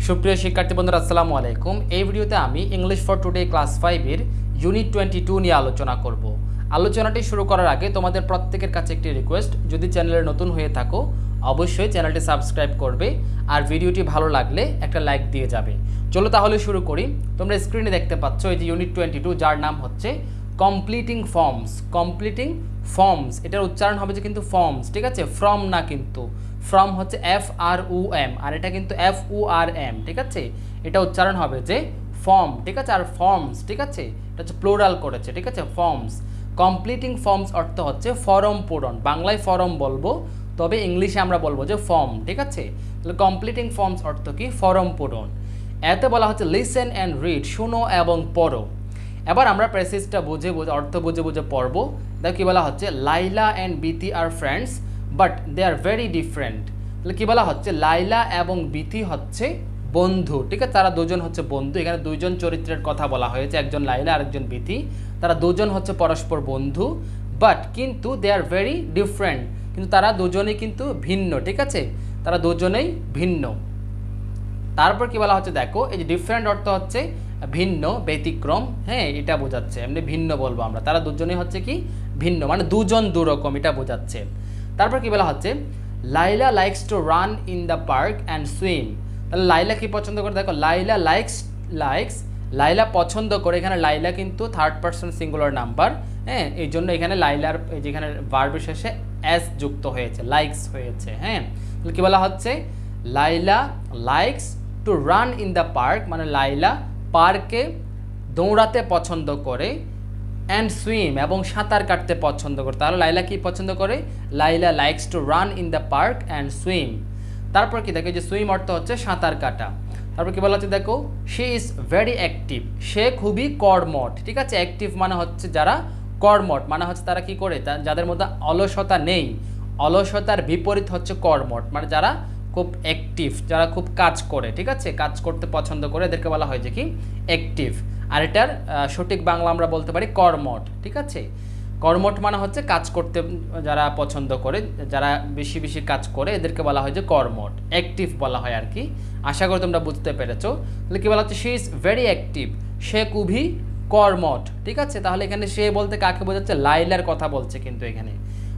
সুপ্রিয় শিক্ষার্থী বন্ধুরা আসসালামু আলাইকুম। এই ভিডিওতে আমি ইংলিশ ফর টুডে ক্লাস 5 এর ইউনিট 22 নিয়ে আলোচনা করব। আলোচনাটি শুরু করার আগে তোমাদের প্রত্যেকের কাছে একটি রিকোয়েস্ট, যদি চ্যানেলে নতুন হয়ে থাকো অবশ্যই চ্যানেলটি সাবস্ক্রাইব করবে আর ভিডিওটি ভালো লাগলে একটা লাইক দিয়ে যাবে। চলো তাহলে শুরু করি। তোমরা স্ক্রিনে দেখতে পাচ্ছ এই যে ইউনিট 22, যার নাম হচ্ছে কমপ্লিটিং ফর্মস। কমপ্লিটিং ফর্মস, এটার উচ্চারণ হবে যে কিন্তু ফর্মস, ঠিক আছে, ফ্রম না, কিন্তু ফ্রম হচ্ছে FROM আর এটা কিন্তু FORM, ঠিক আছে, এটা উচ্চারণ হবে যে ফর্ম, ঠিক আছে, আর ফর্মস, ঠিক আছে, এটা হচ্ছে প্লুরাল করেছে, ঠিক আছে, ফর্মস। কমপ্লিটিং ফর্মস অর্থ হচ্ছে ফর্ম পূরণ, বাংলায় ফর্ম বলবো, তবে ইংলিশে আমরা বলবো যে ফর্ম, ঠিক আছে। তাহলে কমপ্লিটিং ফর্মস অর্থ কি? ফর্ম পূরণ। এতে বলা হচ্ছে লিসেন অ্যান্ড রিড, শুনো এবং পড়ো। এবার আমরা প্যাসেজটা বুঝে অর্থ বুঝে পড়বো। দেখো কি বলা হচ্ছে, Laila and Bithi are friends but they are very different. তাহলে কি বলা হচ্ছে, লাইলা এবং বিথি হচ্ছে বন্ধু, ঠিক আছে, তারা দুজন হচ্ছে বন্ধু। এখানে দুইজন চরিত্রের কথা বলা হয়েছে, একজন লাইলা আর একজন বিথি, তারা দুজন হচ্ছে পরস্পর বন্ধু। বাট কিন্তু দে আর ভেরি ডিফারেন্ট, কিন্তু তারা দুজনেই কিন্তু ভিন্ন, ঠিক আছে, তারা দুজনেই ভিন্ন। তারপর কি বলা হচ্ছে, দেখো এই যে ডিফারেন্ট অর্থ হচ্ছে ভিন্ন, ব্যতিক্রম, হ্যাঁ, এটা বোঝাচ্ছে, এমনি ভিন্ন বলবো আমরা, তারা দুজনেই হচ্ছে কি ভিন্ন, মানে দুজন দুরকম, এটা বোঝাচ্ছে। তারপর কি বলা হচ্ছে, Laila likes to run in the park and swim. তাহলে লাইলা কি পছন্দ করে, দেখো লাইলা লাইকস, লাইলা পছন্দ করে, এখানে লাইলা কিন্তু থার্ড পারসন সিঙ্গুলার নাম্বার, হ্যাঁ, এই জন্য এখানে লাইলার যেখানে ভার্বের শেষে এস যুক্ত হয়েছে, লাইকস হয়েছে, হ্যাঁ। তাহলে কি বলা হচ্ছে, Laila likes to run in the park, মানে লাইলা পার্কে দৌড়াতে পছন্দ করে, অ্যান্ড সুইম এবং সাঁতার কাটতে পছন্দ করে। তাহলে লাইলা কি পছন্দ করে, Laila likes to run in the park and swim. তারপর কি দেখো যে সুইম অর্থ হচ্ছে সাঁতার কাটা। তারপর কি বলা হচ্ছে, দেখো শি ইজ ভেরি অ্যাক্টিভ, সে খুবই কর্মঠ, ঠিক আছে, অ্যাক্টিভ মানে হচ্ছে যারা কর্মঠ, মানে হচ্ছে তারা কি করে, যাদের মধ্যে অলসতা নেই, অলসতার বিপরীত হচ্ছে কর্মঠ, মানে যারা খুব অ্যাক্টিভ, যারা খুব কাজ করে, ঠিক আছে, কাজ করতে পছন্দ করে, এদেরকে বলা হয় যে কি অ্যাক্টিভ। আর এটার সঠিক বাংলা আমরা বলতে পারি কর্মঠ, ঠিক আছে। কর্মঠ মানে হচ্ছে কাজ করতে যারা পছন্দ করে, যারা বেশি বেশি কাজ করে, এদেরকে বলা হয় যে কর্মঠ, অ্যাক্টিভ বলা হয় আর কি। আশা করি তোমরা বুঝতে পেরেছো। তাহলে কি বলা হচ্ছে, শি ইজ ভেরি অ্যাক্টিভ, সে খুবই কর্মঠ, ঠিক আছে। তাহলে এখানে সে বলতে কাকে বোঝাচ্ছে, লাইলার কথা বলছে কিন্তু এখানে।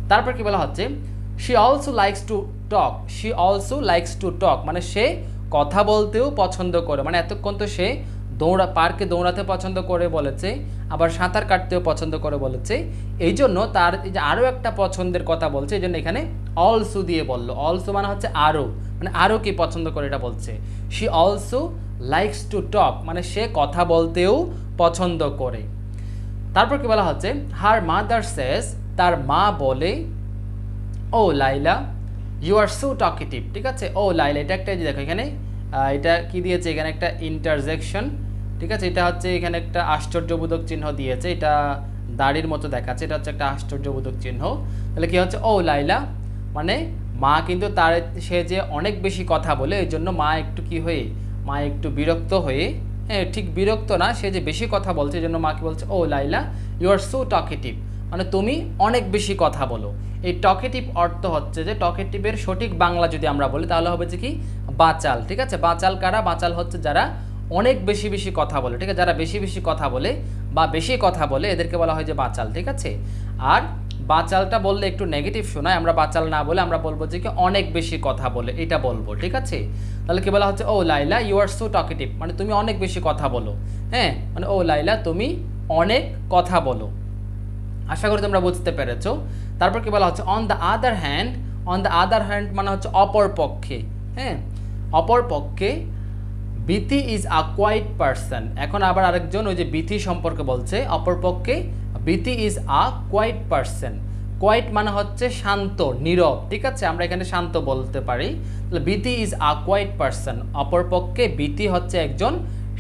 তারপর কি বলা হচ্ছে, she also likes to talk, she also likes to talk, মানে সে কথা বলতেও পছন্দ করে, মানে এতক্ষণ তো সে পার্কে দৌড়াতে পছন্দ করে বলেছে, আবার সাঁতার কাটতেও পছন্দ করে বলেছে, এই জন্য তার এই যে আরও একটা পছন্দের কথা বলছে, এই জন্য এখানে অলসো দিয়ে বললো। অলসো মানে হচ্ছে আরও, মানে আরও কি পছন্দ করে এটা বলছে। She also likes to talk, মানে সে কথা বলতেও পছন্দ করে। তারপর কি বলা হচ্ছে, হার মাদার সেজ, তার মা বলে, ও লাইলা ইউ আর সো টকেটিভ, ঠিক আছে, ও লাইলা, এটা একটা দেখো এখানে এটা কি দিয়েছে, এখানে একটা ইন্টারজেকশন, ঠিক আছে, এটা হচ্ছে এখানে একটা আশ্চর্যবোধক চিহ্ন দিয়েছে, এটা দাড়ির মতো দেখাচ্ছে, এটা হচ্ছে একটা আশ্চর্যবোধক চিহ্ন। তাহলে কি হচ্ছে, ও লাইলা, মানে মা কিন্তু তার সে যে অনেক বেশি কথা বলে, এই জন্য মা একটু কি হয়ে, মা একটু বিরক্ত হয়ে, হ্যাঁ ঠিক বিরক্ত না, সে যে বেশি কথা বলছে, এই জন্য মা কি বলছে, ও লাইলা ইউ আর সো টকেটিভ, মানে তুমি অনেক বেশি কথা বলো। এই টকেটিভ অর্থ হচ্ছে যে, টকেটিভের সঠিক বাংলা যদি আমরা বলি তাহলে হবে যে কি বাচাল, ঠিক আছে। বাচাল কারা, বাচাল হচ্ছে যারা অনেক বেশি বেশি কথা বলে, ঠিক আছে, যারা বেশি বেশি কথা বলে বা বেশি কথা বলে এদেরকে বলা হয় যে বাচাল, ঠিক আছে। আর বাচালটা বললে একটু নেগেটিভ শোনায়, আমরা বাচাল না বলে আমরা বলবো যে কি অনেক বেশি কথা বলে, এটা বলবো, ঠিক আছে। তাহলে কি বলা হচ্ছে, ও লাইলা ইউ আর সো টকেটিভ, মানে তুমি অনেক বেশি কথা বলো, হ্যাঁ, মানে ও লাইলা তুমি অনেক কথা বলো। আশা করি তোমরা বুঝতে পেরেছো। তারপর কি বলা হচ্ছে, on the other hand, on the other hand মানে হচ্ছে অপর পক্ষে, হ্যাঁ, অপর পক্ষে, Bithi is a quiet person. এখন আবার আরেকজন ওই যে বিথি সম্পর্কে বলছে, অপর পক্ষে Bithi is a quiet person. Quiet মানে হচ্ছে শান্ত, নীরব, ঠিক আছে, আমরা এখানে শান্ত বলতে পারি। তাহলে Bithi is a quiet person, অপর পক্ষে বিথি হচ্ছে একজন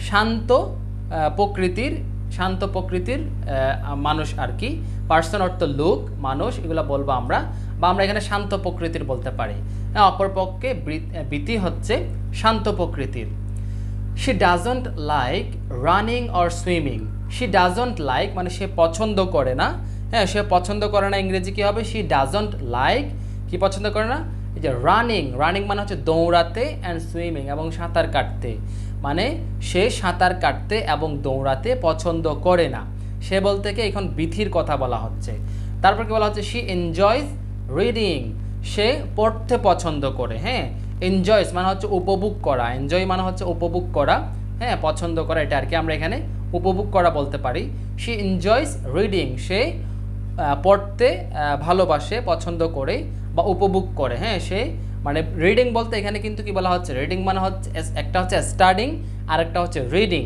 শান্ত প্রকৃতির মানুষ আর কি। পার্সন অর্থ লোক, মানুষ, এগুলো বলবো আমরা, বা আমরা এখানে শান্ত প্রকৃতির বলতে পারি। অপরপক্ষে বিথি হচ্ছে শান্ত প্রকৃতির। She doesn't like running or swimming, she doesn't like মানে সে পছন্দ করে না, হ্যাঁ, সে পছন্দ করে না, ইংরেজি কী হবে, শি ডাজন্ট লাইক, কি পছন্দ করে না, এই যে রানিং, রানিং মানে হচ্ছে দৌড়াতে, অ্যান্ড সুইমিং এবং সাঁতার কাটতে, মানে সে সাঁতার কাটতে এবং দৌড়াতে পছন্দ করে না। সে বলতে কি এখন বিথির কথা বলা হচ্ছে। তারপর কি বলা হচ্ছে, শি এনজয়স রিডিং, সে পড়তে পছন্দ করে। হ্যাঁ, এনজয়স মানে হচ্ছে উপভোগ করা, এনজয় মানে হচ্ছে উপভোগ করা, হ্যাঁ পছন্দ করা, এটা আর কি আমরা এখানে উপভোগ করা বলতে পারি। শি এনজয়স রিডিং, সে পড়তে ভালোবাসে, পছন্দ করে বা উপভোগ করে। হ্যাঁ, সে মানে রিডিং বলতে এখানে কিন্তু কি বলা হচ্ছে, রিডিং মানে হচ্ছে একটা হচ্ছে স্টাডিং আর একটা হচ্ছে রিডিং।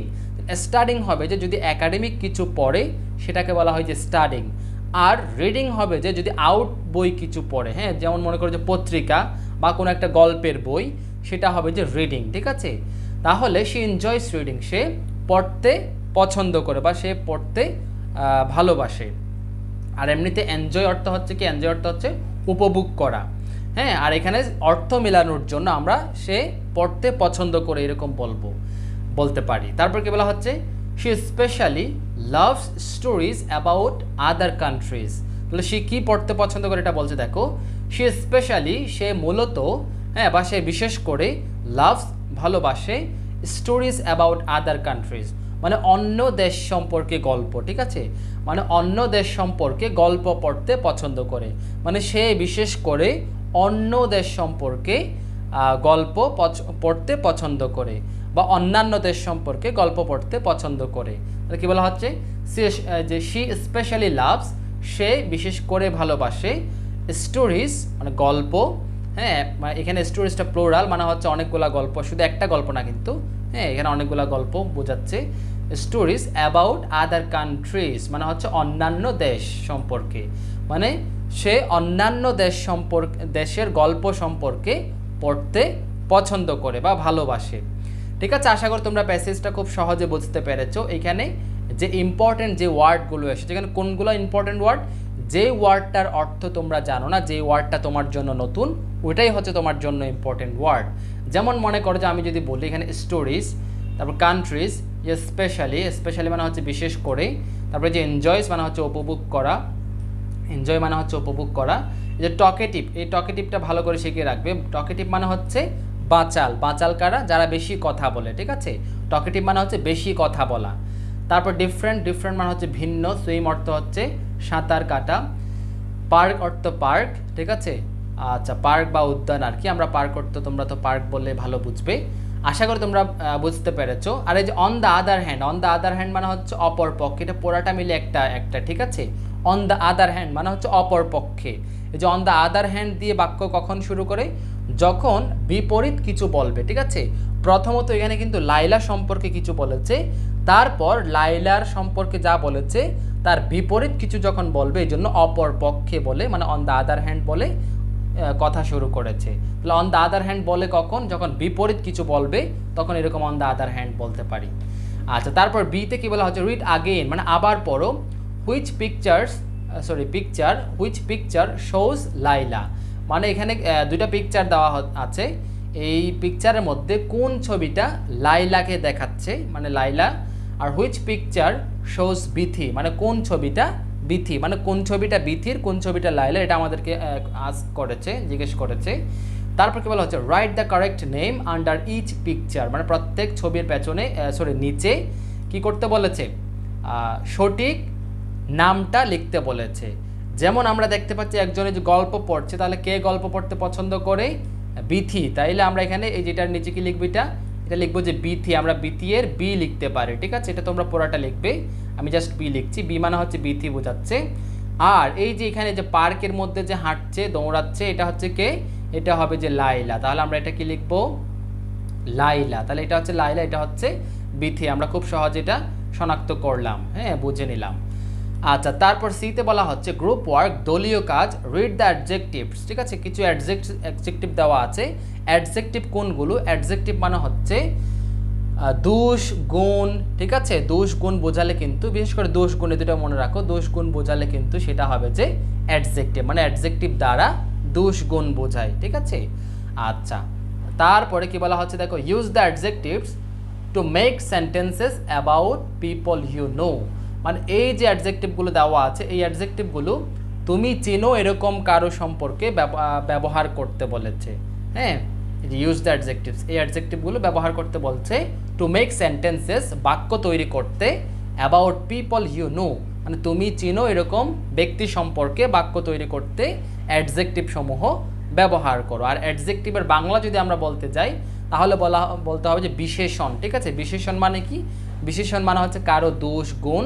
স্টাডিং হবে যে যদি একাডেমিক কিছু পড়ে সেটাকে বলা হয় যে স্টাডিং, আর রিডিং হবে যে যদি আউট বই কিছু পড়ে। হ্যাঁ, যেমন মনে করো যে পত্রিকা বা কোনো একটা গল্পের বই, সেটা হবে যে রিডিং। ঠিক আছে, তাহলে শি এনজয়স রিডিং, সে পড়তে পছন্দ করে বা সে পড়তে ভালোবাসে। আর এমনিতে এনজয় অর্থ হচ্ছে কি, এনজয় অর্থ হচ্ছে উপভোগ করা। হ্যাঁ, আর এখানে অর্থ মেলানোর জন্য আমরা সে পড়তে পছন্দ করে এরকম বলতে পারি। তারপর কি বলা হচ্ছে, she specially loves stories about other countries. তাহলে সে কী পড়তে পছন্দ করে এটা বলছে, দেখো সে স্পেশালি, সে মূলত, হ্যাঁ বা সে বিশেষ করে, লাভস ভালোবাসে, স্টোরিজ অ্যাবাউট আদার কান্ট্রিজ মানে অন্য দেশ সম্পর্কে গল্প। ঠিক আছে, মানে অন্য দেশ সম্পর্কে গল্প পড়তে পছন্দ করে, মানে সে বিশেষ করে অন্য দেশ সম্পর্কে গল্প পড়তে পছন্দ করে বা অন্যান্য দেশ সম্পর্কে গল্প পড়তে পছন্দ করে। তাহলে কী বলা হচ্ছে, যে শি স্পেশালি লাভস, সে বিশেষ করে ভালোবাসে, স্টোরিজ মানে গল্প। হ্যাঁ, এখানে স্টোরিজটা প্লোরাল মানে হচ্ছে অনেকগুলা গল্প, শুধু একটা গল্প না কিন্তু। হ্যাঁ, এখানে অনেকগুলা গল্প বোঝাচ্ছে। স্টোরিজ অ্যাবাউট আদার কান্ট্রিজ মানে হচ্ছে অন্যান্য দেশ সম্পর্কে, মানে সে অন্যান্য দেশের গল্প সম্পর্কে পড়তে পছন্দ করে বা ভালোবাসে। ঠিক আছে, আশা করি তোমরা প্যাসেজটা খুব সহজে বুঝতে পেরেছো। এখানে যে ইম্পর্টেন্ট যে ওয়ার্ডগুলো এসেছে, এখানে কোনগুলো ইম্পর্টেন্ট ওয়ার্ড, যে ওয়ার্ডটার অর্থ তোমরা জানো না, যে ওয়ার্ডটা তোমার জন্য নতুন, ওইটাই হচ্ছে তোমার জন্য ইম্পর্টেন্ট ওয়ার্ড। যেমন মনে করো যে আমি যদি বলি এখানে স্টোরিজ, তারপর কান্ট্রিজ, স্পেশালি মানে হচ্ছে বিশেষ করে, তারপরে যে এনজয়স মানে হচ্ছে উপভোগ করা, এনজয় মানে হচ্ছে উপভোগ করা। যে টকেটিভ, এই টকেটিভটা ভালো করে শিখে রাখবে। টকেটিভ মানে হচ্ছে বাচাল কারা, যারা বেশি কথা বলে। ঠিক আছে, টকেটিভ মানে হচ্ছে বেশি কথা বলা। তারপর ডিফারেন্ট মানে হচ্ছে ভিন্ন। সুইম অর্থ হচ্ছে সাঁতার কাটা। পার্ক অর্থ পার্ক। ঠিক আছে, আচ্ছা পার্ক বা উদ্যান আর কি, আমরা পার্ক অর্থ, তোমরা তো পার্ক বললে ভালো বুঝবে। আশা করি তোমরা বুঝতে পেরেছো। আর এই যে অন দ্য আদার হ্যান্ড মানে হচ্ছে অপর পক্ষে, এটা পুরাটা মিলে একটা। ঠিক আছে, অন দ্য আদার হ্যান্ড মানে হচ্ছে অপর পক্ষে। এই যে অন দ্য আদার হ্যান্ড দিয়ে বাক্য কখন শুরু করে, যখন বিপরীত কিছু বলবে। ঠিক আছে, প্রথমত এখানে কিন্তু লাইলা সম্পর্কে কিছু বলেছে, তারপর লাইলার সম্পর্কে যা বলেছে তার বিপরীত কিছু যখন বলবে, এই জন্য অপর পক্ষে বলে, মানে অন দ্য আদার হ্যান্ড বলে কথা শুরু করেছে। তাহলে অন দ্য আদার হ্যান্ড বলে কখন, যখন বিপরীত কিছু বলবে তখন এরকম অন দ্য আদার হ্যান্ড বলতে পারি। আচ্ছা, তারপর বিতে কি বলা হচ্ছে, রিড আগেইন মানে আবার পড়ো। হুইচ পিকচার শোজ লাইলা, মানে এখানে দুইটা পিকচার দেওয়া আছে, এই পিকচারের মধ্যে কোন ছবিটা লাইলাকে দেখাচ্ছে, মানে লাইলা। আর হুইচ পিকচার শোজ বিথি, মানে কোন ছবিটা বিথি, মানে কোন ছবিটা বিথির, কোন ছবিটা লাইলা, এটা আমাদেরকে জিজ্ঞেস করেছে। তারপর কি বলা হচ্ছে, write the correct name under each picture, মানে প্রত্যেক ছবির পেছনে নিচে কি করতে বলেছে, সঠিক নামটা লিখতে বলেছে। যেমন আমরা দেখতে পাচ্ছি একজনে যে গল্প পড়ছে, তাহলে কে গল্প পড়তে পছন্দ করে, বিথি। তাইলে আমরা এখানে এই যেটার নিচে কি লিখবো, এটা লিখবো যে বিথি, আমরা বিথি এর বি লিখতে পারি। ঠিক আছে, এটা তোমরা পুরোটা লিখবে, আমি জাস্ট বি লিখছি। বি মানে হচ্ছে বিথি বোঝাচ্ছে। আর এই যে এখানে যে পার্কের মধ্যে যে হাঁটছে, দৌড়াচ্ছে, এটা হচ্ছে কে, এটা হবে যে লাইলা। তাহলে আমরা এটা কি লিখবো, লাইলা। তাহলে এটা হচ্ছে লাইলা, এটা হচ্ছে বিথি। আমরা খুব সহজে এটা শনাক্ত করলাম, হ্যাঁ বুঝে নিলাম। আচ্ছা, তারপর সিতে বলা হচ্ছে গ্রুপ ওয়ার্ক, দলীয় কাজ, রিড দ্য অ্যাডজেক্টিভস। ঠিক আছে, কিছু অ্যাডজেক্টিভ দেওয়া আছে। অ্যাডজেক্টিভ কোনগুলো, অ্যাডজেক্টিভ মানে হচ্ছে দোষ গুণ। ঠিক আছে, দোষ গুণ বোঝালে কিন্তু, বিশেষ করে দোষ গুণ, দুটো মনে রাখো, দোষ গুণ বোঝালে কিন্তু সেটা হবে যে অ্যাডজেক্টিভ, মানে অ্যাডজেক্টিভ দ্বারা দোষ গুণ বোঝায়। ঠিক আছে, আচ্ছা তারপরে কি বলা হচ্ছে, দেখো use the adjectives to make sentences about people you know, মানে এই যে অ্যাডজেক্টিভগুলো দেওয়া আছে, এই অ্যাডজেক্টিভগুলো তুমি চিনো এরকম কারো সম্পর্কে ব্যবহার করতে বলেছে। হ্যাঁ, ইউজ দ্য অ্যাডজেক্টিভস, এই অ্যাডজেক্টিভগুলো ব্যবহার করতে বলছে টু মেক সেন্টেন্সেস, বাক্য তৈরি করতে, অ্যাবাউট পিপল ইউ নো, মানে তুমি চিনো এরকম ব্যক্তি সম্পর্কে বাক্য তৈরি করতে অ্যাডজেক্টিভ সমূহ ব্যবহার করো। আর অ্যাডজেক্টিভের বাংলা যদি আমরা বলতে যাই তাহলে বলতে হবে যে বিশেষণ। ঠিক আছে, বিশেষণ মানে কি? বিশেষণ মানে হচ্ছে কারো দোষ গুণ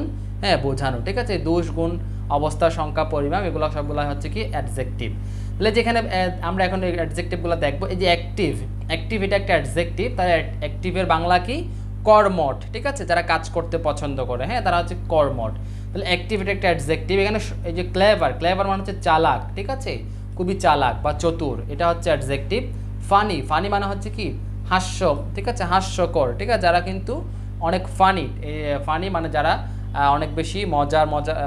বোঝানো। ঠিক আছে, দোষ গুণ অবস্থা সংখ্যা পরিমাপ এগুলো সবগুলো হচ্ছে কি অ্যাডজেক্টিভ। তাহলে যেখানে আমরা এখন এই অ্যাডজেক্টিভগুলো দেখবো, এই যে অ্যাক্টিভ, অ্যাক্টিভ এটা একটা অ্যাডজেক্টিভ, তাই অ্যাক্টিভের বাংলা কি? কর্মঠ। ঠিক আছে, যারা কাজ করতে পছন্দ করে তারা হচ্ছে কর্মঠ। তাহলে অ্যাক্টিভ এটা একটা অ্যাডজেক্টিভ। এখানে এই যে ক্লেভার, ক্লেভার মানে হচ্ছে চালাক। ঠিক আছে, খুবই চালাক বা চতুর, এটা হচ্ছে অ্যাডজেক্টিভ। ফানি, ফানি মানে হচ্ছে কি? হাস্য। ঠিক আছে, হাস্যকর। ঠিক আছে, যারা কিন্তু অনেক ফানি, ফানি মানে যারা অনেক বেশি মজা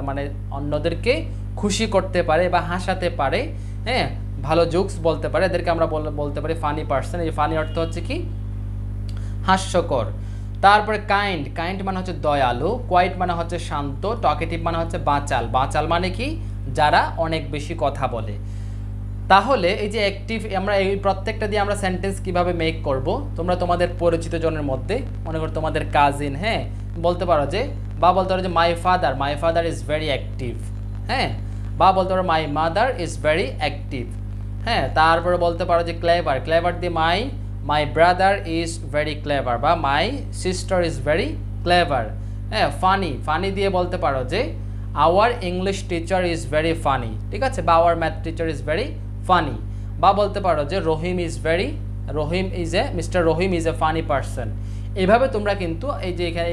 মানে অন্যদেরকে খুশি করতে পারে বা হাসাতে পারে, ভালো জোকস বলতে পারে, এদেরকে আমরা বলতে পারি ফানি পার্সন। এই ফানি অর্থ হচ্ছে কি? হাস্যকর। তারপরে কাইন্ড, কাইন্ড মানে হচ্ছে দয়ালু। কোয়াইট মানে হচ্ছে শান্ত। টকেটিভ মানে হচ্ছে বাচাল। বাচাল মানে কি? যারা অনেক বেশি কথা বলে। তাহলে এই যে অ্যাক্টিভ, আমরা এই প্রত্যেকটা দিয়ে আমরা সেন্টেন্স কিভাবে মেক করব, তোমরা তোমাদের পরিচিত জনের মধ্যে মনে করো তোমাদের কাজিন, বলতে পারো যে, বা বলতে পারো যে my father is very active. বা বলতে পারো my mother is very active. তারপরে বলতে পারো যে ক্লেভার, ক্লেভার দিয়ে my brother is very clever, বা my sister is very clever. Funny, funny দিয়ে বলতে পারো যে our English teacher is very funny. ঠিক আছে, বা our math teacher is very funny. বা বলতে পারো যে Mr Rahim is a funny person. এইভাবে তোমরা কিন্তু এই যে এখানে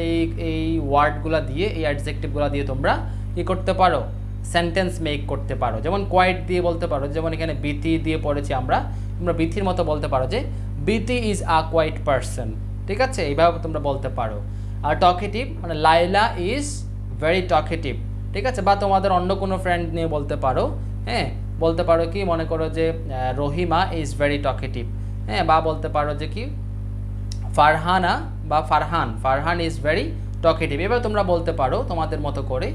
এই ওয়ার্ডগুলো দিয়ে, এই অ্যাডজেক্টিভগুলো দিয়ে তোমরা কি করতে পারো? সেন্টেন্স মেক করতে পারো। যেমন কোয়াইট দিয়ে বলতে পারো, যেমন এখানে বিথি দিয়ে পড়েছি আমরা, তোমরা বিথির মতো বলতে পারো যে Bithi is a quiet person. ঠিক আছে, এইভাবে তোমরা বলতে পারো। আর টকেটিভ মানে লাইলা ইজ ভেরি টকেটিভ। ঠিক আছে, বা তোমাদের অন্য কোনো ফ্রেন্ড নিয়ে বলতে পারো, বলতে পারো কি, মনে করো যে রহিমা ইজ ভেরি টকেটিভ। বা বলতে পারো যে কি ফারহানা বা ফারহান ইজ ভেরি টকেটিভ। এবার তোমরা বলতে পারো তোমাদের মতো করে।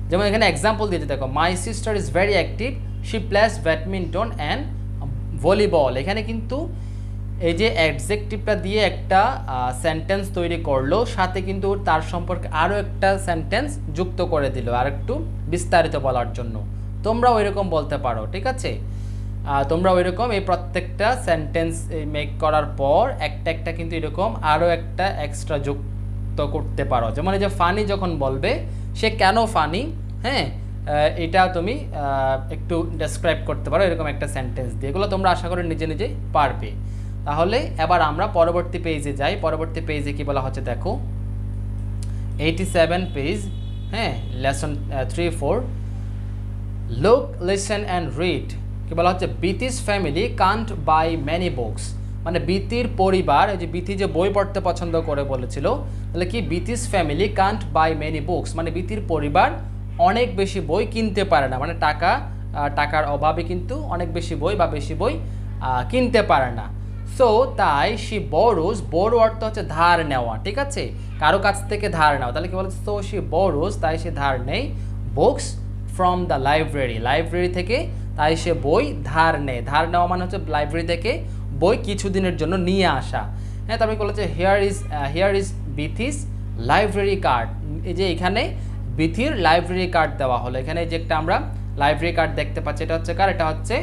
যেমন এখানে এক্সাম্পল দিয়েছে, দেখো মাই sister is very active, she place badminton and volleyball. এখানে কিন্তু এই যে অ্যাডজেক্টিভটা দিয়ে একটা সেন্টেন্স তৈরি করলো, সাথে কিন্তু তার সম্পর্কে আরও একটা সেন্টেন্স যুক্ত করে দিল আর একটু বিস্তারিত বলার জন্য। তোমরা ওইরকম বলতে পারো। ঠিক আছে, তোমরা ওইরকম এই প্রত্যেকটা সেন্টেন্স মেক করার পর একটা একটা কিন্তু এরকম আরও একটা এক্সট্রা যুক্ত করতে পারো। যেমন এই যে ফানি যখন বলবে, সে কেন ফানি, এটা তুমি একটু ডেসক্রাইব করতে পারো এরকম একটা সেন্টেন্স দিয়ে। এগুলো তোমরা আশা করি নিজে নিজে পারবে। তাহলে এবার আমরা পরবর্তী পেজে যাই। পরবর্তী পেজে কি বলা হচ্ছে দেখো, 87 page, lesson 3-4, look, listen and read. কি বলা হচ্ছে, Bithi's family Kant by many books. মানে বিথির পরিবার, এই যে বিথি যে বই পড়তে পছন্দ করে বলেছিল, তাহলে কি Bithi's family Kant by many books, মানে বিথির পরিবার অনেক বেশি বই কিনতে পারে না, মানে টাকার অভাবে কিন্তু অনেক বেশি বই বা বেশি বই কিনতে পারে না। সো তাই শি বোরোজ, বোরো অর্থ হচ্ছে ধার নেওয়া। ঠিক আছে, কারো কাছ থেকে ধার নেওয়া। তাহলে কি বলছে, সো শি বোরোজ, তাই সে ধার নেই, books from the library, library থেকে তাই সে বই ধার নেয়। ধার নেওয়া মানে হচ্ছে লাইব্রেরি থেকে বই কিছুদিনের জন্য নিয়ে আসা। তারপরে বলেছে here is Bithi's library card. এই যে এখানে বিথির লাইব্রেরি কার্ড দেওয়া হলো। এখানে যে একটা আমরা লাইব্রেরি কার্ড দেখতে পাচ্ছি, এটা হচ্ছে কার? এটা হচ্ছে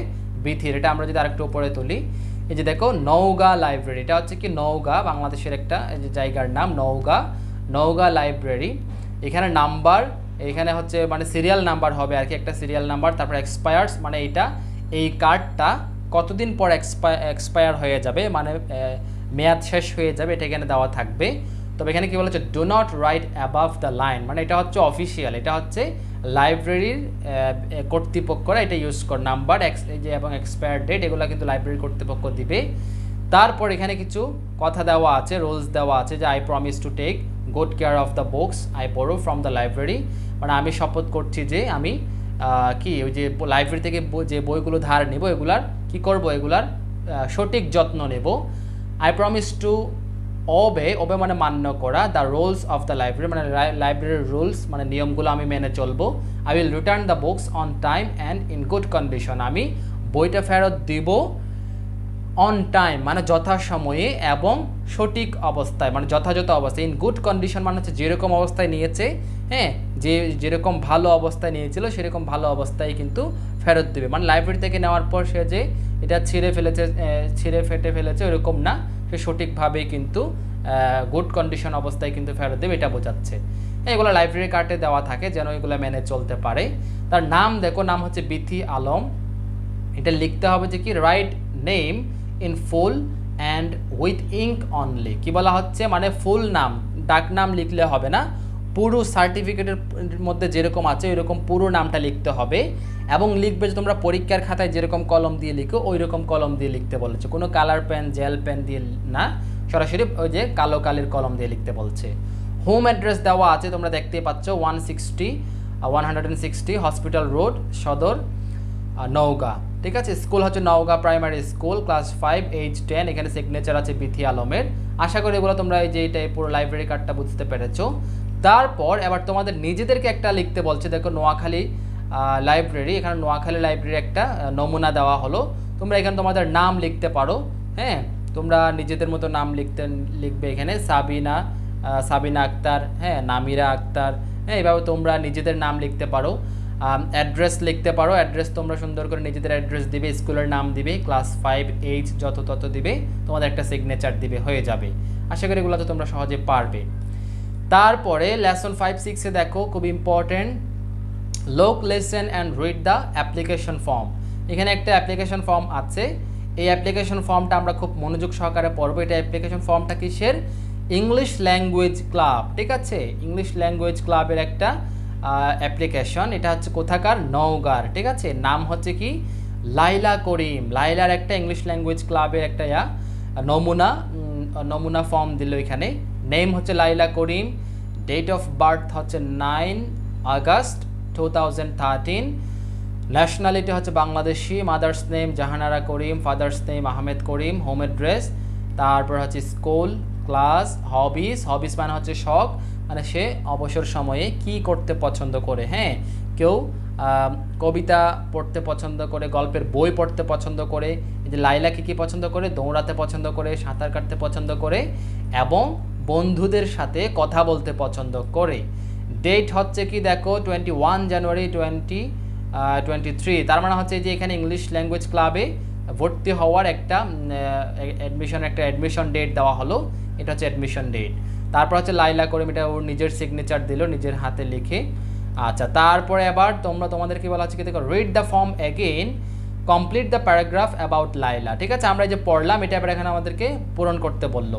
বিথির। এটা আমরা যদি আরেকটু উপরে তুলি, এই যে দেখো নওগাঁ লাইব্রেরি, এটা হচ্ছে কি নওগাঁ, বাংলাদেশের একটা এই যে জায়গার নাম নওগাঁ লাইব্রেরি। এখানে নাম্বার, এখানে হচ্ছে মানে সিরিয়াল নাম্বার হবে আর কি, একটা সিরিয়াল নাম্বার। তারপর এক্সপায়ার্স মানে এই কার্ডটা কতদিন পর এক্সপায়ার হয়ে যাবে, মানে মেয়াদ শেষ হয়ে যাবে, এটা এখানে দেওয়া থাকবে। তবে এখানে কি বলেছে, do not right above the line, মানে এটা হচ্ছে অফিসিয়াল, এটা হচ্ছে লাইব্রেরির কর্তৃপক্ষরা এটা ইউজ করে। নাম্বার এবং এক্সপায়ার ডেট এগুলো কিন্তু লাইব্রেরি কর্তৃপক্ষ দিবে। তারপর এখানে কিছু কথা দেওয়া আছে, রুলস দেওয়া আছে যে I promise to take good care of the books I borrow from the library, মানে আমি শপথ করছি যে আমি ওই যে লাইব্রেরি থেকে যে বইগুলো ধার নেব এগুলার কি করব, এগুলার সঠিক যত্ন নেব। আই প্রমিস টু ওবে ওবে মানে মান্য করা, the rules of the library মানে লাইব্রেরির রুলস মানে নিয়মগুলো আমি মেনে চলবো। I will return the books on time and in good condition, আমি বইটা ফেরত দিব অন টাইম মানে যথাসময়ে এবং সঠিক অবস্থায় মানে যথাযথ অবস্থায়। ইন গুড কন্ডিশন মানে হচ্ছে যেরকম অবস্থায় নিয়েছে, হ্যাঁ যেরকম ভালো অবস্থায় নিয়েছিল সেরকম ভালো অবস্থায় কিন্তু ফেরত দেবে। মানে লাইব্রেরি থেকে নেওয়ার পর সে যে এটা ছিঁড়ে ফেটে ফেলেছে ওরকম না, সে সঠিকভাবেই কিন্তু গুড কন্ডিশন অবস্থায় কিন্তু ফেরত দেবে, এটা বোঝাচ্ছে। এগুলো লাইব্রেরি কার্ডে দেওয়া থাকে যেন এগুলো মেনে চলতে পারে। তার নাম দেখো, নাম হচ্ছে বিথি আলম। এটা লিখতে হবে যে কি right name in full and with ink only. কি বলা হচ্ছে মানে ফুল নাম, ডাক নাম লিখলে হবে না, পুরো সার্টিফিকেটের মধ্যে যেরকম আছে ওইরকম পুরো নামটা লিখতে হবে। এবং লিখবে যে তোমরা পরীক্ষার খাতায় যেরকম কলম দিয়ে লিখো ওই রকম কলম দিয়ে লিখতে বলেছে, কোনো কালার পেন জেল পেন দিয়ে না, সরাসরি ওই যে কালো কালির কলম দিয়ে লিখতে বলছে। হোম অ্যাড্রেস দেওয়া আছে তোমরা দেখতেই পাচ্ছ, 160 হসপিটাল রোড, সদর, নওগাঁ। ঠিক আছে, স্কুল হচ্ছে Naogaon primary school, class 5 age 10। এখানে সিগনেচার আছে বিথি আলমের। আশা করি এগুলো তোমরা এই যে এইটাই পুরো লাইব্রেরি কার্ডটা বুঝতে পেরেছো। তারপর এবার তোমাদের নিজেদেরকে একটা লিখতে বলছে, দেখো নোয়াখালী লাইব্রেরি, এখানে নোয়াখালী লাইব্রেরির একটা নমুনা দেওয়া হলো। তোমরা এখানে তোমাদের নাম লিখতে পারো, হ্যাঁ তোমরা নিজেদের মতো নাম লিখবে এখানে, সাবিনা আক্তার, হ্যাঁ নামিরা আক্তার, হ্যাঁ এইভাবে তোমরা নিজেদের নাম লিখতে পারো। অ্যাড্রেস লিখতে পারো, অ্যাড্রেস তোমরা সুন্দর করে নিজেদের অ্যাড্রেস দিবে, স্কুলের নাম দিবে, ক্লাস 5 age যত তত দিবে, তোমাদের একটা সিগনেচার দিবে, হয়ে যাবে। আশা করি এগুলো তো তোমরা সহজে পারবে। তারপরে লেসন 5-6 দেখো, খুব ইম্পর্টেন্ট, লোক lesson and read the application form. এখানে একটা অ্যাপ্লিকেশন ফর্ম আছে, এই অ্যাপ্লিকেশন ফর্মটা আমরা খুব মনোযোগ সহকারে পড়বো। এটা অ্যাপ্লিকেশন ফর্মটা কিসের? ইংলিশ ল্যাঙ্গুয়েজ ক্লাব, ঠিক আছে, ইংলিশ ল্যাঙ্গুয়েজ ক্লাবের একটা অ্যাপ্লিকেশন। এটা হচ্ছে কোথাকার? নওগাঁর, ঠিক আছে। নাম হচ্ছে কি? লাইলা করিম। লাইলার একটা ইংলিশ ল্যাঙ্গুয়েজ ক্লাবের একটা নমুনা ফর্ম দিল এখানে। নেম হচ্ছে লাইলা করিম, ডেট অফ বার্থ হচ্ছে 9 আগস্ট 2013, ন্যাশনালিটি হচ্ছে বাংলাদেশি, মাদার্স নেম জাহানারা করিম, ফাদার্স নেম আহমেদ করিম, হোম অ্যাড্রেস, তারপর হচ্ছে স্কুল, ক্লাস, হবিস মানে হচ্ছে শখ, মানে সে অবসর সময়ে কি করতে পছন্দ করে। হ্যাঁ, কেউ কবিতা পড়তে পছন্দ করে, গল্পের বই পড়তে পছন্দ করে। এই যে লাইলা কি পছন্দ করে? দৌড়াতে পছন্দ করে, সাঁতার কাটতে পছন্দ করে এবং বন্ধুদের সাথে কথা বলতে পছন্দ করে। ডেট হচ্ছে কি দেখো 21 জানুয়ারি 2023। তার মানে হচ্ছে যে এখানে ইংলিশ ল্যাঙ্গুয়েজ ক্লাবে ভর্তি হওয়ার একটা অ্যাডমিশন ডেট দেওয়া হলো, এটা হচ্ছে অ্যাডমিশন ডেট। তারপর হচ্ছে লাইলা করিম, এটা ওর নিজের সিগনেচার দিল নিজের হাতে লিখে। আচ্ছা, তারপরে আবার তোমাদের কি বলা হচ্ছে কি দেখো, read the form again, complete the paragraph about Laila. ঠিক আছে, আমরা যে পড়লাম এটা এবার এখানে আমাদেরকে পূরণ করতে বললো।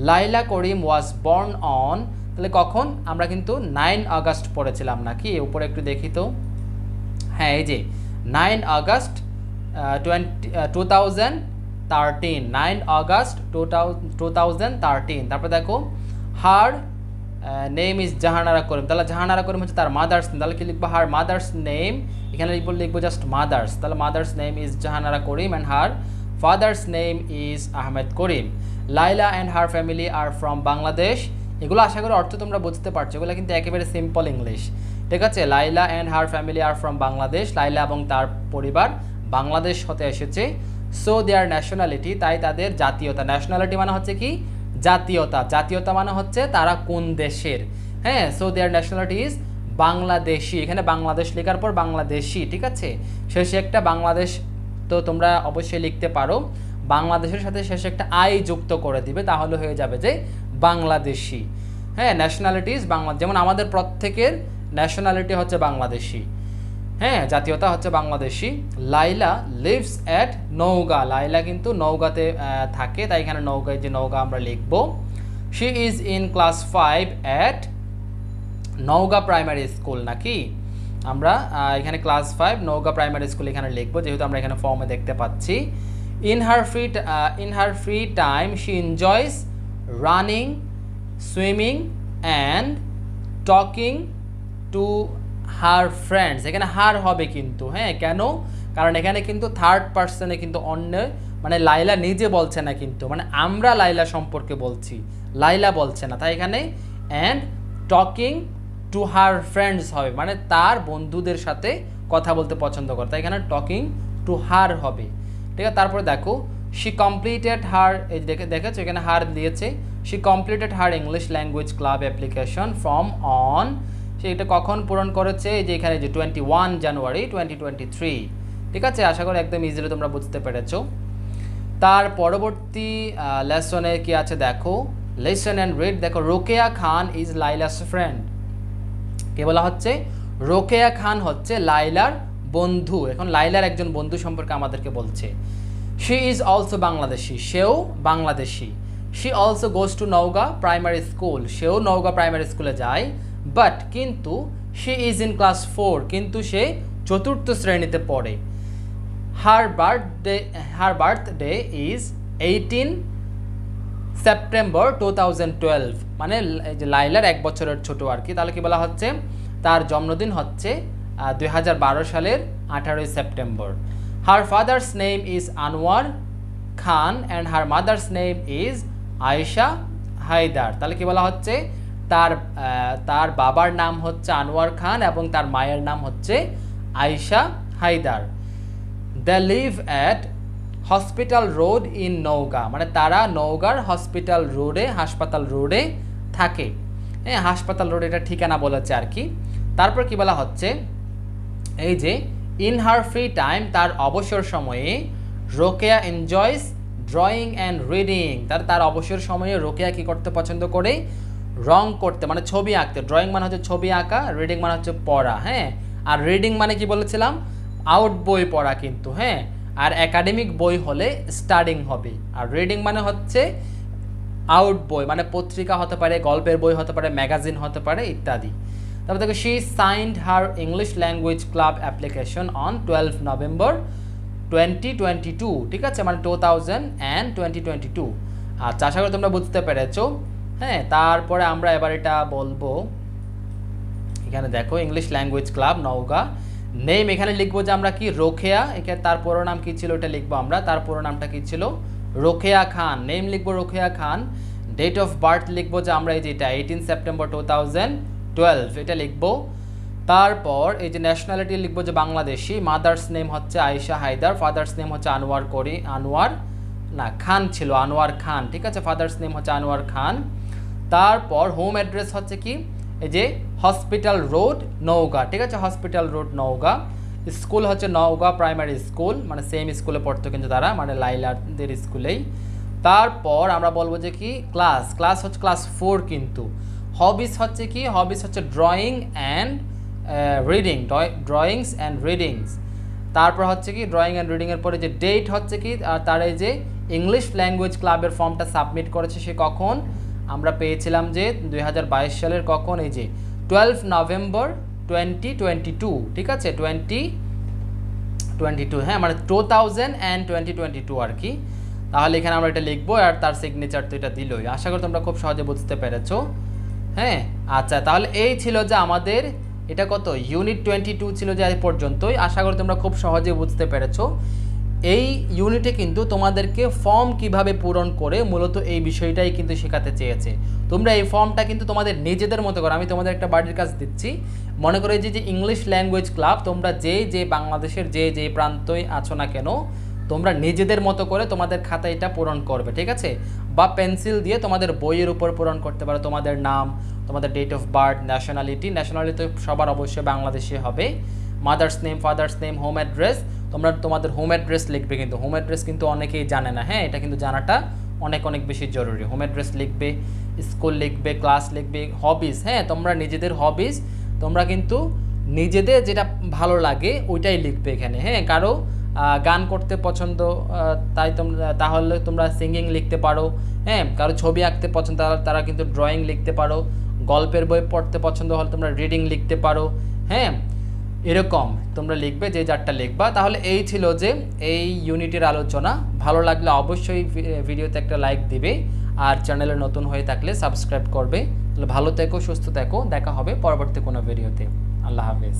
লাইলা করিম ওয়াজ বর্ন অন, তাহলে কখন? আমরা কিন্তু 9 আগস্ট পড়েছিলাম নাকি? উপরে একটু দেখি তো, হ্যাঁ এই যে 9 আগস্ট 2013, 9 আগস্ট 2013। তারপর দেখো হার নেম ইজ জাহানারা করিম, তাহলে জাহানারা করিম হচ্ছে তার মাদার্স নেম, তাহলে কি লিখবো? হার মাদার্স নেম, এখানে লিখবো জাস্ট মাদার্স, তাহলে mother's name is Jahanara Karim and her father's name is Ahmed Karim. Laila and her family are from Bangladesh. এগুলো আশা করি অর্থ তোমরা বুঝতে পারছো, এগুলো কিন্তু একেবারে সিম্পল ইংলিশ। ঠিক আছে, Laila and her family are from Bangladesh, Laila এবং তার পরিবার বাংলাদেশ হতে এসেছে। সো দেয়ার ন্যাশনালিটি, তাই তাদের জাতীয়তা। ন্যাশনালিটি মানে হচ্ছে কি? জাতীয়তা। জাতীয়তা মানে হচ্ছে তারা কোন দেশের। হ্যাঁ, so their nationality is Bangladeshi. এখানে বাংলাদেশ লেখার পর বাংলাদেশি, ঠিক আছে, শেষে একটা বাংলাদেশ তো তোমরা অবশ্যই লিখতে পারো, বাংলাদেশের সাথে শেষে একটা আই যুক্ত করে দিবে, তাহলে হয়ে যাবে যে বাংলাদেশি। হ্যাঁ, ন্যাশনালিটি ইজ বাংলা, যেমন আমাদের প্রত্যেকের ন্যাশনালিটি হচ্ছে বাংলাদেশি, হ্যাঁ জাতীয়তা হচ্ছে বাংলাদেশি। লাইলা লিভস অ্যাট নওগাঁ, লাইলা কিন্তু নওগাঁতে থাকে, তাই এখানে নওগাঁয় যে নওগাঁ আমরা লিখব। She is in class 5 at Naogaon primary school, নাকি? আমরা এখানে ক্লাস 5 নওগাঁ প্রাইমারি স্কুল এখানে লিখবো, যেহেতু আমরা এখানে ফর্মে দেখতে পাচ্ছি। In her free time she enjoys running, swimming and talking to her friends. এখানে হার হবে কিন্তু, হ্যাঁ কেন? কারণ এখানে কিন্তু থার্ড পার্সনে কিন্তু অন্য, মানে লাইলা নিজে বলছে না কিন্তু, মানে আমরা লাইলা সম্পর্কে বলছি। লাইলা বলছে না, তাই এখানে and talking to her friends হবে, মানে তার বন্ধুদের সাথে কথা বলতে পছন্দ করে, তাই এখানে টকিং টু হার হবে। ঠিক আছে, তারপরে দেখো শি কমপ্লিটেড হার, এই দেখেছো এখানে হার দিয়েছে, she completed her English language club application form on, সে এটা কখন পূরণ করেছে, এই যে এখানে যে 21 জানুয়ারি 2023। ঠিক আছে, আশা করি একদম ইজিলি তোমরা বুঝতে পেরেছো। তার পরবর্তী লেসনে কি আছে দেখো, লিসেন অ্যান্ড রিড। দেখো রোকেয়া খান ইজ লাইলাস ফ্রেন্ড, কে বলা হচ্ছে, রোকেয়া খান হচ্ছে লাইলার বন্ধু। এখন লাইলার একজন বন্ধু সম্পর্কে আমাদেরকে বলছে। শি ইজ অলসো বাংলাদেশি, সেও Bangladeshi. She also goes to Naogaon primary school, সেও নওগাঁ প্রাইমারি স্কুলে যায়। বাট কিন্তু শি ইজ ইন ক্লাস 4, কিন্তু সে 4র্থ শ্রেণীতে পড়ে। হার বার্থডে ইজ 18 সেপ্টেম্বর 2012, মানে যে লাইলার 1 বছরের ছোট আর কি, তাহলে কি বলা হচ্ছে, তার জন্মদিন হচ্ছে 2012 সালের 18 September. Her father's name is Anwar Khan and her mother's name is Ayesha Haider, তাহলে কি বলা হচ্ছে, তার বাবার নাম হচ্ছে আনোয়ার খান এবং তার মায়ের নাম হচ্ছে Ayesha Haider. They live at hospital road in Naogaon, মানে তারা নওগাঁর হসপিটাল রোডে, হাসপাতাল রোডে থাকে। হ্যাঁ, হাসপাতাল রোড এটা ঠিকানা বলেছে আর কি। তারপর কি বলা হচ্ছে, এই যে ইন হার ফ্রি টাইম, তার অবসর সময়ে Rokeya enjoys drawing and reading, তার অবসর সময়ে রোকেয়া কি করতে পছন্দ করে, রং করতে, মানে ছবি আঁকতে। ড্রয়িং মানে হচ্ছে ছবি আঁকা, রিডিং মানে হচ্ছে পড়া। হ্যাঁ, আর রিডিং মানে কি বলেছিলাম, আউট বই পড়া কিন্তু। হ্যাঁ, আর একাডেমিক বই হলে স্টাডিং হবে, আর রিডিং মানে হচ্ছে আউট বই, মানে পত্রিকা হতে পারে, গল্পের বই হতে পারে, ম্যাগাজিন হতে পারে ইত্যাদি। তারপর দেখো she signed her English language club application on 12 November 2022। ঠিক আছে, মানে 2022। আচ্ছা, আশা করি তোমরা বুঝতে পেরেছো। হ্যাঁ, তারপরে আমরা এবার এটা বলবো, এখানে দেখো English language club Naogaon. Name এখানে লিখবো যে আমরা কি, রোকেয়া, এখানে তার পুরো নাম কি ছিল এটা লিখবো আমরা, তার পুরো নামটা কি ছিল, রোকেয়া খান। নেম লিখবো রোকেয়া খান। ডেট অফ বার্থ লিখবো যে আমরা এই যে এটা 18 সেপ্টেম্বর 2012 এটা লিখবো। তারপর এই যে ন্যাশনালিটি লিখবো যে বাংলাদেশি। মাদার্স নেম হচ্ছে আয়েশা হায়দার, ফাদার্স নেম হচ্ছে আনোয়ার খান ছিল, আনোয়ার খান। ঠিক আছে, ফাদার্স নেম হচ্ছে আনোয়ার খান। তারপর হোম অ্যাড্রেস হচ্ছে কি, এই যে হসপিটাল রোড নওগাঁ। ঠিক আছে, হসপিটাল রোড নওগাঁ। স্কুল হচ্ছে নওগাঁ প্রাইমারি স্কুল, মানে সেম স্কুলে পড়তো কিন্তু তারা, মানে লাইলাদের স্কুলেই। তারপর আমরা বলবো যে কি, ক্লাস হচ্ছে ক্লাস 4 কিন্তু। হবিস হচ্ছে কি, হবিস হচ্ছে drawing and drawings and readings. তারপর হচ্ছে কি ড্রয়িং অ্যান্ড রিডিংয়ের পরে যে ডেট হচ্ছে কি, আর তার এই যে ইংলিশ ল্যাঙ্গুয়েজ ক্লাবের ফর্মটা সাবমিট করেছে সে কখন, আমরা পেয়েছিলাম যে 2022 সালের কখন, এই যে 12 নভেম্বর 2022। ঠিক আছে, 2022, হ্যাঁ, মানে 2022 আর কি। তাহলে এখানে আমরা এটা লিখবো, আর তার সিগনেচার তো এটা দিলই। আশা করি তোমরা খুব সহজে বুঝতে পেরেছো। হ্যাঁ, আচ্ছা, তাহলে এই ছিল যে আমাদের এটা কত, ইউনিট 22 ছিল যে এই পর্যন্তই। আশা করি তোমরা খুব সহজে বুঝতে পেরেছো। এই ইউনিটে কিন্তু তোমাদেরকে ফর্ম কিভাবে পূরণ করে মূলত এই বিষয়টাই কিন্তু শেখাতে চেয়েছে। তোমরা এই ফর্মটা কিন্তু তোমাদের নিজেদের মতো করে, আমি তোমাদের একটা বাড়ির কাজ দিচ্ছি, মনে করো যে ইংলিশ ল্যাঙ্গুয়েজ ক্লাব, তোমরা যে বাংলাদেশের যে প্রান্তই আছো না কেন, তোমরা নিজেদের মতো করে তোমাদের খাতায় এটা পূরণ করবে। ঠিক আছে, বা পেন্সিল দিয়ে তোমাদের বইয়ের উপর পূরণ করতে পারো, তোমাদের নাম, তোমাদের ডেট অফ বার্থ, ন্যাশনালিটি সবার অবশ্যই বাংলাদেশি হবে। Mother's name, father's name, home address, তোমরা তোমাদের হোম অ্যাড্রেস লিখবে, কিন্তু হোম অ্যাড্রেস কিন্তু অনেকেই জানে না। হ্যাঁ, এটা কিন্তু জানাটা অনেক বেশি জরুরি। হোম অ্যাড্রেস লিখবে, স্কুল লিখবে, ক্লাস লিখবে, হবিস। হ্যাঁ, তোমরা নিজেদের হবিস, তোমরা কিন্তু নিজেদের যেটা ভালো লাগে ওইটাই লিখবে এখানে। হ্যাঁ, কারো গান করতে পছন্দ, তাহলে তোমরা সিঙ্গিং লিখতে পারো। হ্যাঁ, কারো ছবি আঁকতে পছন্দ, তারা কিন্তু ড্রয়িং লিখতে পারো। গল্পের বই পড়তে পছন্দ হলে তোমরা রিডিং লিখতে পারো। হ্যাঁ, এরকম তোমরা লিখবে, যে যারটা লিখবা। তাহলে এই ছিল যে এই ইউনিটের আলোচনা। ভালো লাগলে অবশ্যই ভিডিওতে একটা লাইক দিবে, আর চ্যানেলে নতুন হয়ে থাকলে সাবস্ক্রাইব করবে। তাহলে ভালো থেকো, সুস্থ থেকো, দেখা হবে পরবর্তী কোনো ভিডিওতে। আল্লাহ হাফেজ।